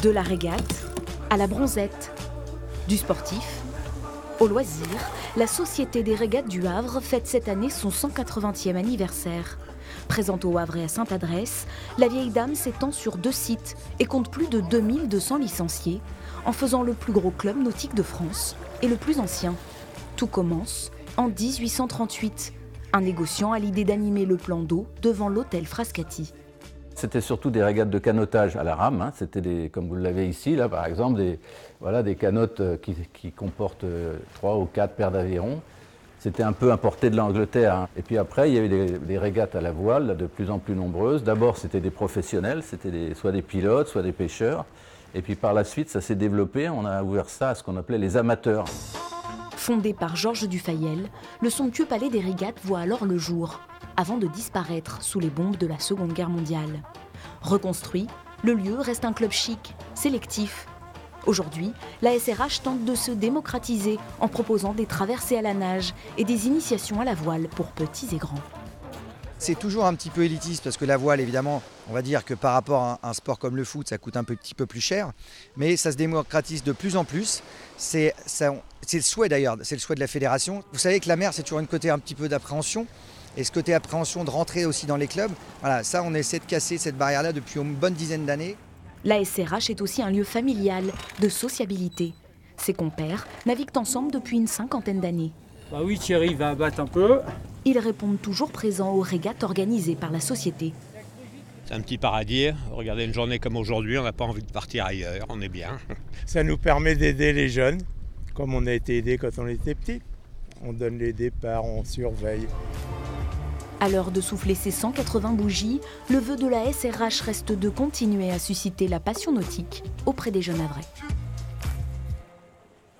De la régate à la bronzette, du sportif au loisir, la Société des régates du Havre fête cette année son 180e anniversaire. Présente au Havre et à Sainte-Adresse, la vieille dame s'étend sur 2 sites et compte plus de 2200 licenciés, en faisant le plus gros club nautique de France et le plus ancien. Tout commence en 1838. Un négociant a l'idée d'animer le plan d'eau devant l'hôtel Frascati. C'était surtout des régates de canotage à la rame, hein. C'était comme vous l'avez ici, là par exemple, des canotes qui comportent 3 ou 4 paires d'avirons. C'était un peu importé de l'Angleterre, hein. Et puis après, il y a eu des régates à la voile, là, de plus en plus nombreuses. D'abord, c'était des professionnels, c'était soit des pilotes, soit des pêcheurs. Et puis par la suite, ça s'est développé, on a ouvert ça à ce qu'on appelait les amateurs. Fondé par Georges Dufayel, le somptueux palais des régates voit alors le jour, avant de disparaître sous les bombes de la Seconde Guerre mondiale. Reconstruit, le lieu reste un club chic, sélectif. Aujourd'hui, la SRH tente de se démocratiser en proposant des traversées à la nage et des initiations à la voile pour petits et grands. C'est toujours un petit peu élitiste parce que la voile, évidemment, on va dire que par rapport à un sport comme le foot, ça coûte un petit peu plus cher. Mais ça se démocratise de plus en plus. C'est le souhait d'ailleurs, c'est le souhait de la fédération. Vous savez que la mer, c'est toujours un côté un petit peu d'appréhension. Et ce côté appréhension de rentrer aussi dans les clubs, voilà, ça on essaie de casser cette barrière-là depuis une bonne dizaine d'années. La SRH est aussi un lieu familial, de sociabilité. Ses compères naviguent ensemble depuis une 50aine d'années. Bah oui, Thierry va battre un peu. Ils répondent toujours présents aux régates organisées par la société. C'est un petit paradis. Regardez une journée comme aujourd'hui, on n'a pas envie de partir ailleurs, on est bien. Ça nous permet d'aider les jeunes, comme on a été aidés quand on était petits. On donne les départs, on surveille. À l'heure de souffler ses 180 bougies, le vœu de la SRH reste de continuer à susciter la passion nautique auprès des jeunes havrais.